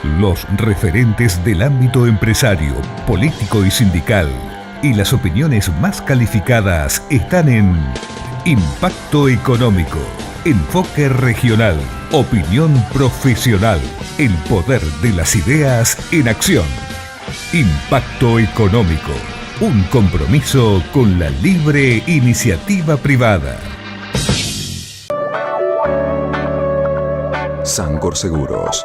Los referentes del ámbito empresario, político y sindical y las opiniones más calificadas están en Impacto Económico, Enfoque Regional, Opinión Profesional, el poder de las ideas en acción. Impacto Económico, un compromiso con la libre iniciativa privada. Sancor Seguros.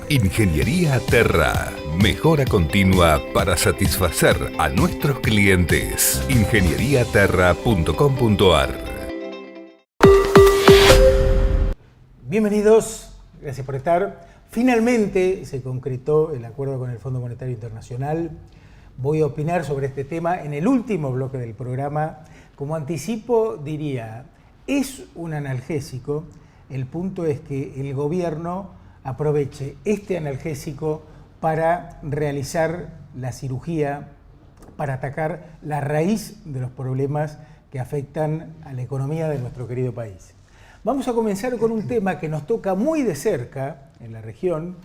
Ingeniería Terra. Mejora continua para satisfacer a nuestros clientes. ingenieriaterra.com.ar. Bienvenidos, gracias por estar. Finalmente se concretó el acuerdo con el Fondo Monetario Internacional. Voy a opinar sobre este tema en el último bloque del programa. Como anticipo, diría, es un analgésico. El punto es que el gobierno aproveche este analgésico para realizar la cirugía, para atacar la raíz de los problemas que afectan a la economía de nuestro querido país. Vamos a comenzar con un tema que nos toca muy de cerca en la región.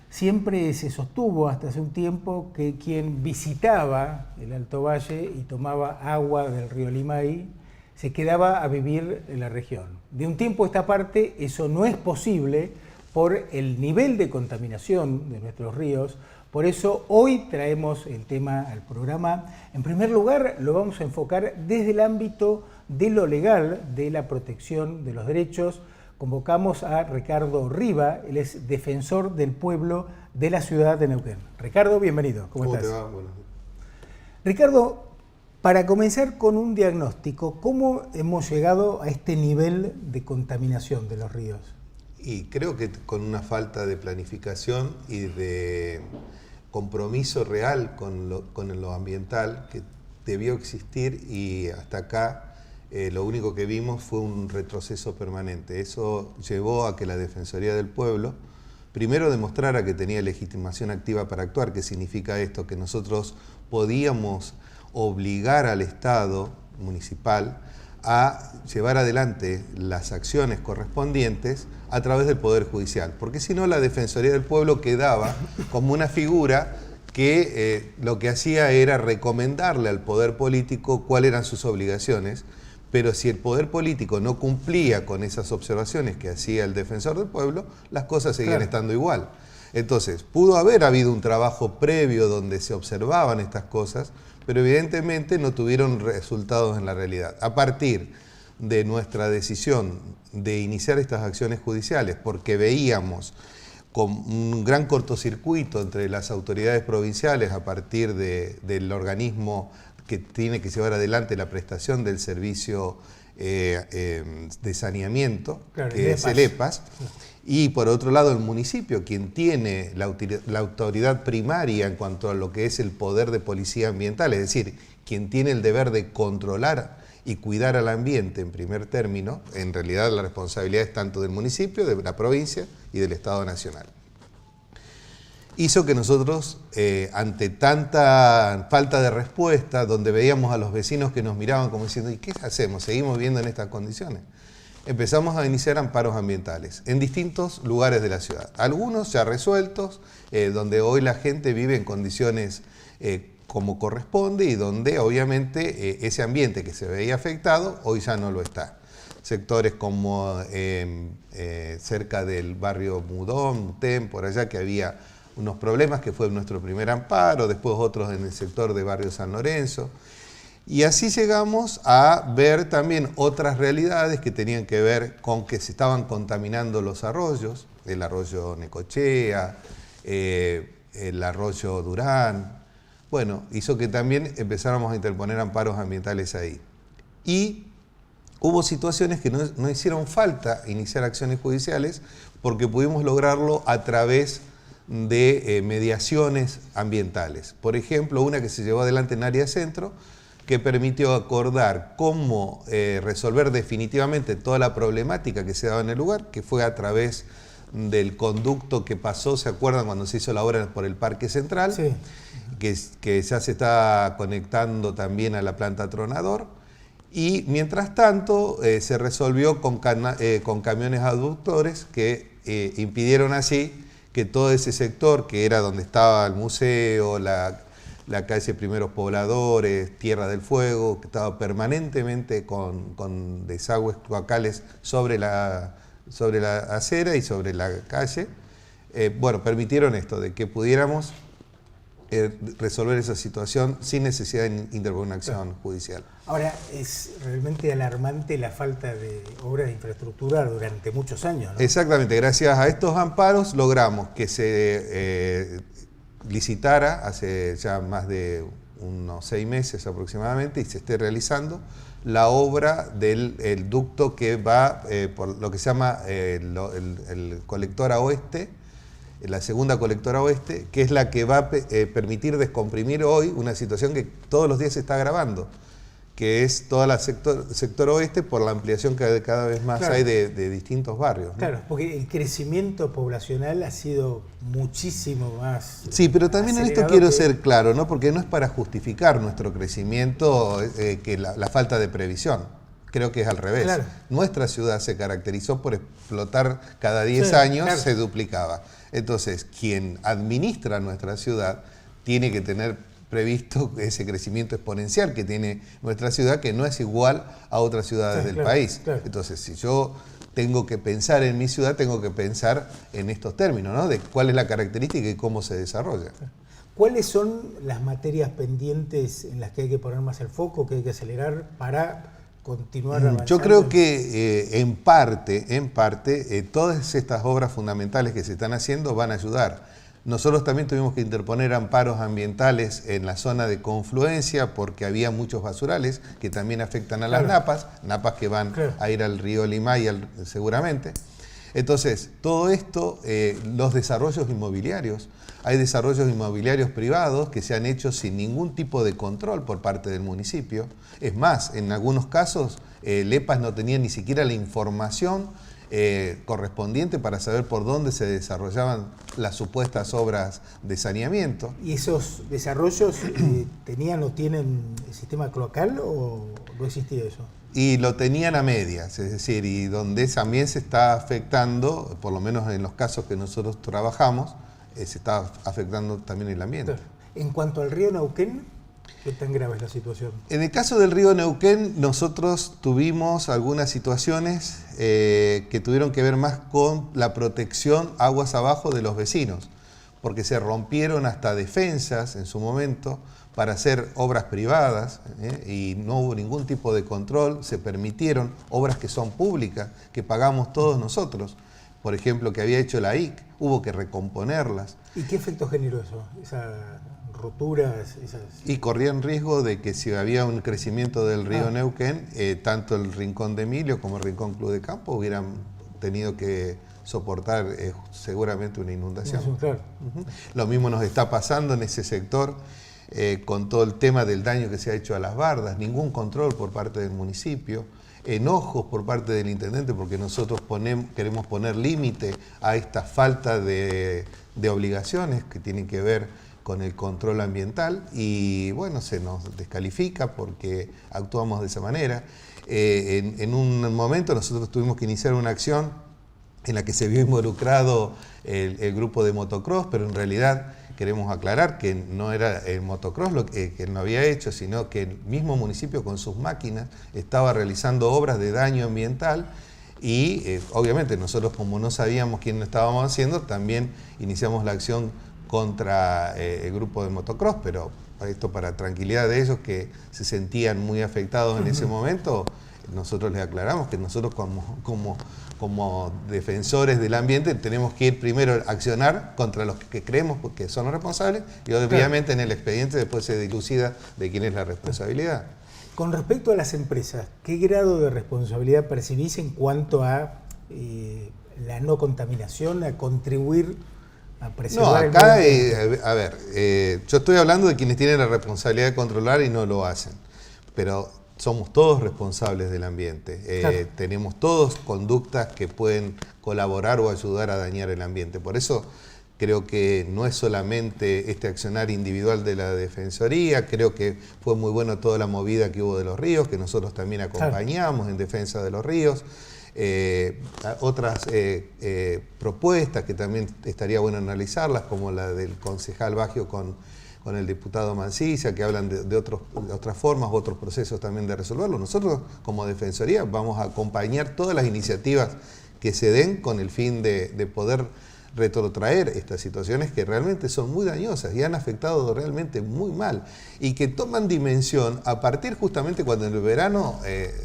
Siempre se sostuvo hasta hace un tiempo que quien visitaba el Alto Valle y tomaba agua del río Limay se quedaba a vivir en la región. De un tiempo a esta parte eso no es posible por el nivel de contaminación de nuestros ríos. Por eso hoy traemos el tema al programa. En primer lugar, lo vamos a enfocar desde el ámbito de lo legal, de la protección de los derechos. Convocamos a Ricardo Riva, él es defensor del pueblo de la ciudad de Neuquén. Ricardo, bienvenido. ¿Cómo estás? Te va? Bueno. Ricardo, para comenzar con un diagnóstico, ¿cómo hemos llegado a este nivel de contaminación de los ríos? Y creo que con una falta de planificación y de compromiso real con lo ambiental que debió existir, y hasta acá lo único que vimos fue un retroceso permanente. Eso llevó a que la Defensoría del Pueblo primero demostrara que tenía legitimación activa para actuar. ¿Qué significa esto? Que nosotros podíamos obligar al Estado municipal a llevar adelante las acciones correspondientes a través del Poder Judicial, porque si no la Defensoría del Pueblo quedaba como una figura que lo que hacía era recomendarle al Poder Político cuáles eran sus obligaciones, pero si el Poder Político no cumplía con esas observaciones que hacía el Defensor del Pueblo, las cosas seguían estando igual. Entonces, pudo haber habido un trabajo previo donde se observaban estas cosas, pero evidentemente no tuvieron resultados en la realidad. A partir de nuestra decisión de iniciar estas acciones judiciales, porque veíamos con un gran cortocircuito entre las autoridades provinciales a partir del organismo que tiene que llevar adelante la prestación del servicio de saneamiento, claro, que es el EPAS, y por otro lado el municipio, quien tiene la autoridad primaria en cuanto a lo que es el poder de policía ambiental, es decir, quien tiene el deber de controlar y cuidar al ambiente en primer término. En realidad la responsabilidad es tanto del municipio, de la provincia y del Estado Nacional. Hizo que nosotros, ante tanta falta de respuesta, donde veíamos a los vecinos que nos miraban como diciendo, ¿y qué hacemos? ¿Seguimos viviendo en estas condiciones? Empezamos a iniciar amparos ambientales en distintos lugares de la ciudad. Algunos ya resueltos, donde hoy la gente vive en condiciones como corresponde y donde obviamente ese ambiente que se veía afectado hoy ya no lo está. Sectores como cerca del barrio Mudón, Tem, por allá, que había unos problemas, que fue nuestro primer amparo, después otros en el sector de barrio San Lorenzo. Y así llegamos a ver también otras realidades que tenían que ver con que se estaban contaminando los arroyos, el arroyo Necochea, el arroyo Durán. Bueno, hizo que también empezáramos a interponer amparos ambientales ahí. Y hubo situaciones que no hicieron falta iniciar acciones judiciales porque pudimos lograrlo a través de mediaciones ambientales. Por ejemplo, una que se llevó adelante en Área Centro, que permitió acordar cómo resolver definitivamente toda la problemática que se daba en el lugar, que fue a través del conducto que pasó, ¿se acuerdan cuando se hizo la obra por el Parque Central? Sí. Que ya se está conectando también a la planta Tronador. Y mientras tanto se resolvió con camiones aductores que impidieron así que todo ese sector, que era donde estaba el museo, la calle Primeros Pobladores, Tierra del Fuego, que estaba permanentemente con desagües cloacales sobre la acera y sobre la calle, bueno, permitieron esto, de que pudiéramos resolver esa situación sin necesidad de interponer una acción judicial. Ahora, es realmente alarmante la falta de obras de infraestructura durante muchos años, ¿no? Exactamente, gracias a estos amparos logramos que se licitara hace ya más de unos 6 meses aproximadamente y se esté realizando la obra del ducto que va por lo que se llama el colectora oeste, la segunda colectora oeste, que es la que va a permitir descomprimir hoy una situación que todos los días se está agravando, que es toda la sector oeste por la ampliación que cada vez más hay de distintos barrios, ¿no? Claro, porque el crecimiento poblacional ha sido muchísimo más. Sí, pero también en esto quiero ser claro, ¿no? Porque no es para justificar nuestro crecimiento que la falta de previsión. Creo que es al revés. Claro. Nuestra ciudad se caracterizó por explotar cada 10 años, se duplicaba. Entonces, quien administra nuestra ciudad tiene que tener previsto ese crecimiento exponencial que tiene nuestra ciudad, que no es igual a otras ciudades del país. Claro. Entonces, si yo tengo que pensar en mi ciudad, tengo que pensar en estos términos, ¿no? De cuál es la característica y cómo se desarrolla. ¿Cuáles son las materias pendientes en las que hay que poner más el foco, que hay que acelerar para continuar avanzando? Yo creo que en parte, todas estas obras fundamentales que se están haciendo van a ayudar. Nosotros también tuvimos que interponer amparos ambientales en la zona de confluencia porque había muchos basurales que también afectan a las napas que van a ir al río Limay seguramente. Entonces, todo esto, los desarrollos inmobiliarios, hay desarrollos inmobiliarios privados que se han hecho sin ningún tipo de control por parte del municipio. Es más, en algunos casos, el EPAS no tenía ni siquiera la información correspondiente para saber por dónde se desarrollaban las supuestas obras de saneamiento. ¿Y esos desarrollos tenían o tienen sistema cloacal o no existía eso? Y lo tenían a medias, es decir, y donde también se está afectando, por lo menos en los casos que nosotros trabajamos, se está afectando también el ambiente. Claro. En cuanto al río Neuquén, ¿qué tan grave es la situación? En el caso del río Neuquén, nosotros tuvimos algunas situaciones que tuvieron que ver más con la protección aguas abajo de los vecinos, porque se rompieron hasta defensas en su momento para hacer obras privadas y no hubo ningún tipo de control, se permitieron obras que son públicas, que pagamos todos nosotros. Por ejemplo, que había hecho la IC, hubo que recomponerlas. ¿Y qué efecto generó eso? Esas roturas, Y corrían riesgo de que si había un crecimiento del río Neuquén, tanto el Rincón de Emilio como el Rincón Club de Campo hubieran tenido que soportar seguramente una inundación. Claro. Lo mismo nos está pasando en ese sector con todo el tema del daño que se ha hecho a las bardas, ningún control por parte del municipio, enojos por parte del intendente porque nosotros queremos poner límite a esta falta de obligaciones que tienen que ver con el control ambiental y bueno, se nos descalifica porque actuamos de esa manera. En un momento nosotros tuvimos que iniciar una acción en la que se vio involucrado el grupo de motocross, pero en realidad queremos aclarar que no era el motocross lo que no había hecho, sino que el mismo municipio con sus máquinas estaba realizando obras de daño ambiental y obviamente nosotros como no sabíamos quién lo estábamos haciendo, también iniciamos la acción contra el grupo de motocross, pero esto para tranquilidad de ellos que se sentían muy afectados en ese momento, nosotros les aclaramos que nosotros como defensores del ambiente tenemos que ir primero a accionar contra los que creemos que son los responsables y obviamente en el expediente después se dilucida de quién es la responsabilidad. Con respecto a las empresas, ¿qué grado de responsabilidad percibís en cuanto a la no contaminación, a contribuir a preservar acá, a ver, yo estoy hablando de quienes tienen la responsabilidad de controlar y no lo hacen, pero somos todos responsables del ambiente. Claro. Tenemos todos conductas que pueden colaborar o ayudar a dañar el ambiente. Por eso Creo que no es solamente este accionar individual de la Defensoría, creo que fue muy bueno toda la movida que hubo de los ríos, que nosotros también acompañamos en defensa de los ríos. Otras propuestas que también estaría bueno analizarlas, como la del concejal Baggio con el diputado Mansilla, que hablan de otras formas, otros procesos también de resolverlo. Nosotros como Defensoría vamos a acompañar todas las iniciativas que se den con el fin de poder retrotraer estas situaciones que realmente son muy dañosas y han afectado realmente muy mal y que toman dimensión a partir justamente cuando en el verano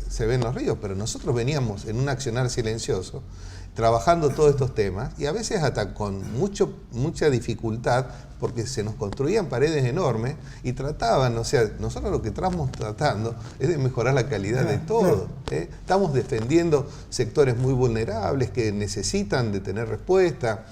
se ven los ríos, pero nosotros veníamos en un accionar silencioso trabajando todos estos temas y a veces hasta con mucha dificultad porque se nos construían paredes enormes y trataban, o sea, nosotros lo que estamos tratando es de mejorar la calidad de todo. Estamos defendiendo sectores muy vulnerables que necesitan de tener respuesta.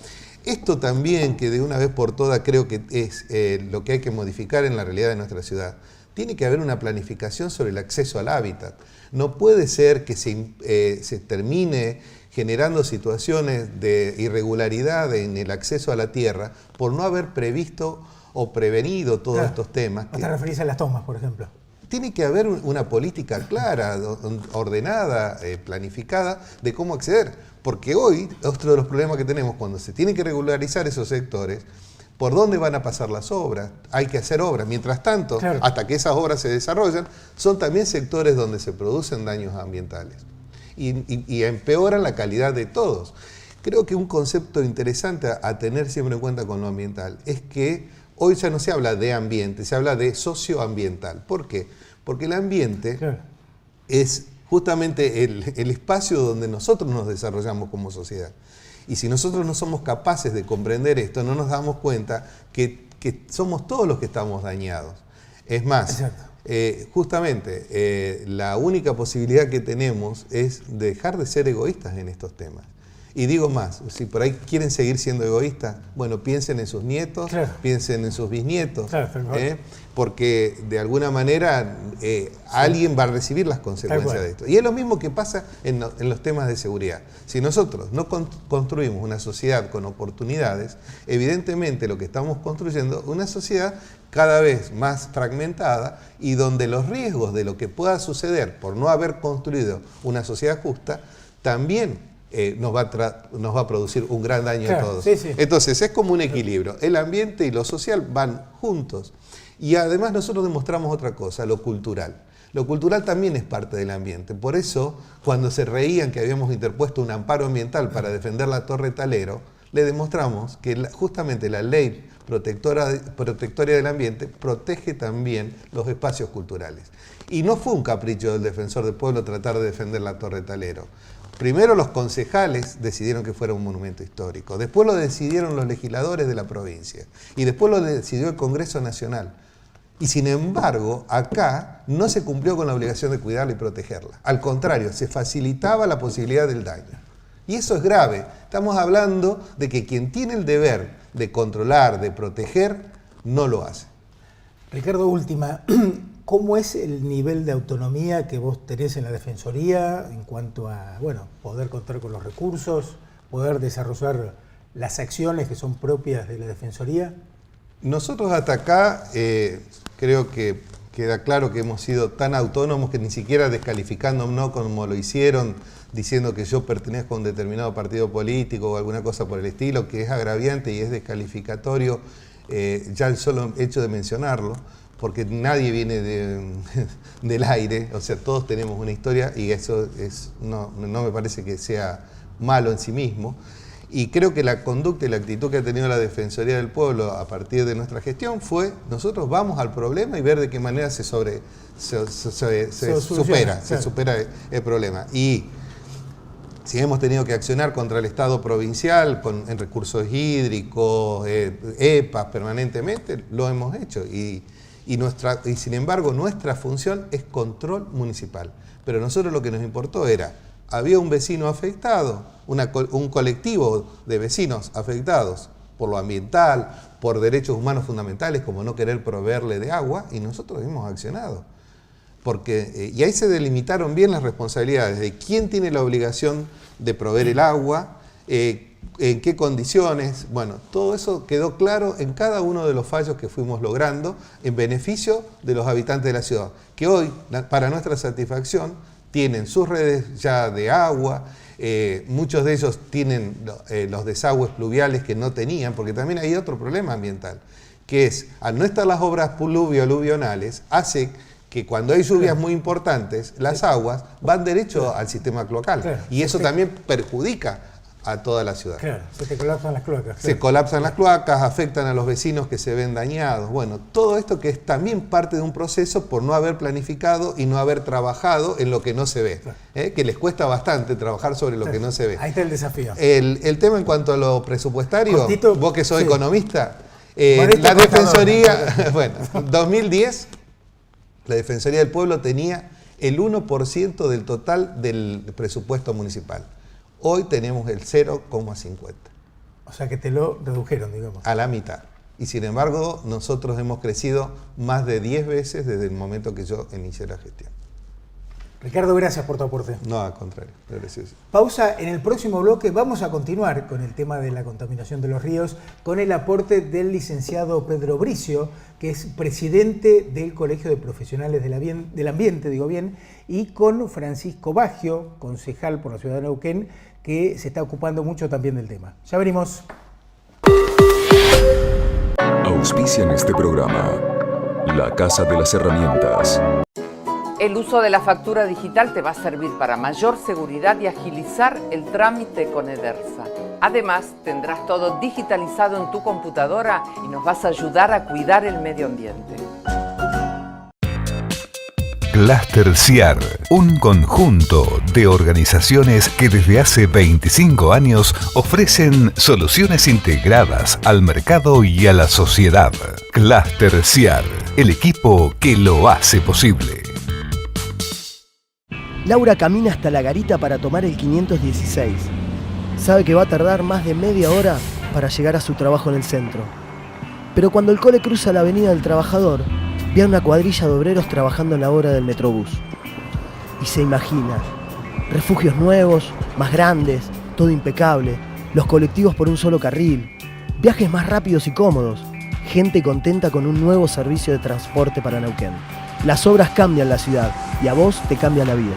Esto también, que de una vez por todas creo que es lo que hay que modificar en la realidad de nuestra ciudad. Tiene que haber una planificación sobre el acceso al hábitat. No puede ser que se termine generando situaciones de irregularidad en el acceso a la tierra por no haber previsto o prevenido todos estos temas. ¿No te referís a las tomas, por ejemplo? Tiene que haber una política clara, ordenada, planificada de cómo acceder. Porque hoy, otro de los problemas que tenemos cuando se tienen que regularizar esos sectores, ¿por dónde van a pasar las obras? Hay que hacer obras. Mientras tanto, hasta que esas obras se desarrollan, son también sectores donde se producen daños ambientales. Y empeoran la calidad de todos. Creo que un concepto interesante a tener siempre en cuenta con lo ambiental es que hoy ya no se habla de ambiente, se habla de socioambiental. ¿Por qué? Porque el ambiente es justamente el espacio donde nosotros nos desarrollamos como sociedad. Y si nosotros no somos capaces de comprender esto, no nos damos cuenta que somos todos los que estamos dañados. Es más, justamente la única posibilidad que tenemos es dejar de ser egoístas en estos temas. Y digo más, si por ahí quieren seguir siendo egoístas, bueno, piensen en sus nietos, piensen en sus bisnietos, porque de alguna manera alguien va a recibir las consecuencias de esto. Y es lo mismo que pasa en los temas de seguridad. Si nosotros no construimos una sociedad con oportunidades, evidentemente lo que estamos construyendo es una sociedad cada vez más fragmentada y donde los riesgos de lo que pueda suceder por no haber construido una sociedad justa también nos va a producir un gran daño a todos. Entonces es como un equilibrio. El ambiente y lo social van juntos. Y además nosotros demostramos otra cosa, lo cultural. Lo cultural también es parte del ambiente. Por eso, cuando se reían que habíamos interpuesto un amparo ambiental para defender la Torre Talero, le demostramos que justamente la ley protectoria del ambiente protege también los espacios culturales. Y no fue un capricho del defensor del pueblo tratar de defender la Torre Talero. Primero los concejales decidieron que fuera un monumento histórico, después lo decidieron los legisladores de la provincia y después lo decidió el Congreso Nacional. Y sin embargo, acá no se cumplió con la obligación de cuidarla y protegerla. Al contrario, se facilitaba la posibilidad del daño. Y eso es grave. Estamos hablando de que quien tiene el deber de controlar, de proteger, no lo hace. Ricardo, última. ¿Cómo es el nivel de autonomía que vos tenés en la Defensoría en cuanto a, poder contar con los recursos, poder desarrollar las acciones que son propias de la Defensoría? Nosotros hasta acá creo que queda claro que hemos sido tan autónomos que ni siquiera descalificándonos como lo hicieron, diciendo que yo pertenezco a un determinado partido político o alguna cosa por el estilo, que es agraviante y es descalificatorio ya el solo hecho de mencionarlo, porque nadie viene del aire, o sea, todos tenemos una historia y eso no me parece que sea malo en sí mismo. Y creo que la conducta y la actitud que ha tenido la Defensoría del Pueblo a partir de nuestra gestión fue, nosotros vamos al problema y ver de qué manera se supera el problema. Y si hemos tenido que accionar contra el Estado provincial en recursos hídricos, EPAs permanentemente, lo hemos hecho. Y sin embargo, nuestra función es control municipal. Pero nosotros lo que nos importó era, había un vecino afectado, un colectivo de vecinos afectados por lo ambiental, por derechos humanos fundamentales, como no querer proveerle de agua, y nosotros hemos accionado. Y ahí se delimitaron bien las responsabilidades de quién tiene la obligación de proveer el agua, en qué condiciones. Bueno, todo eso quedó claro en cada uno de los fallos que fuimos logrando en beneficio de los habitantes de la ciudad, que hoy, para nuestra satisfacción, tienen sus redes ya de agua, muchos de ellos tienen los desagües pluviales que no tenían, porque también hay otro problema ambiental, que es, al no estar las obras pluvio-aluvionales, hace que cuando hay lluvias muy importantes, las aguas van derecho al sistema cloacal. Claro. Y eso también perjudica a toda la ciudad. Claro, se te colapsan las cloacas. Claro. Se colapsan las cloacas, afectan a los vecinos que se ven dañados. Bueno, todo esto que es también parte de un proceso por no haber planificado y no haber trabajado en lo que no se ve. Claro. Que les cuesta bastante trabajar sobre lo que no se ve. Ahí está el desafío. El tema en cuanto a lo presupuestario, Cortito, vos que sos economista, Modesto la Defensoría, contador. bueno, 2010, la Defensoría del Pueblo tenía el 1% del total del presupuesto municipal. Hoy tenemos el 0,50. O sea que te lo redujeron, digamos. A la mitad. Y sin embargo, nosotros hemos crecido más de 10 veces desde el momento que yo inicié la gestión. Ricardo, gracias por tu aporte. No, al contrario. Gracias. Pausa. En el próximo bloque vamos a continuar con el tema de la contaminación de los ríos, con el aporte del licenciado Pedro Bricio, que es presidente del Colegio de Profesionales del Ambiente, y con Francisco Baggio, concejal por la ciudad de Neuquén, que se está ocupando mucho también del tema. Ya venimos. Auspician este programa La Casa de las Herramientas. El uso de la factura digital te va a servir para mayor seguridad y agilizar el trámite con Edersa. Además, tendrás todo digitalizado en tu computadora y nos vas a ayudar a cuidar el medio ambiente. Cluster CIAR, un conjunto de organizaciones que desde hace 25 años ofrecen soluciones integradas al mercado y a la sociedad. Cluster CIAR, el equipo que lo hace posible. Laura camina hasta la garita para tomar el 516. Sabe que va a tardar más de media hora para llegar a su trabajo en el centro. Pero cuando el cole cruza la avenida del Trabajador, ve a una cuadrilla de obreros trabajando en la obra del Metrobús. Y se imagina, refugios nuevos, más grandes, todo impecable, los colectivos por un solo carril, viajes más rápidos y cómodos, gente contenta con un nuevo servicio de transporte para Neuquén. Las obras cambian la ciudad y a vos te cambian la vida.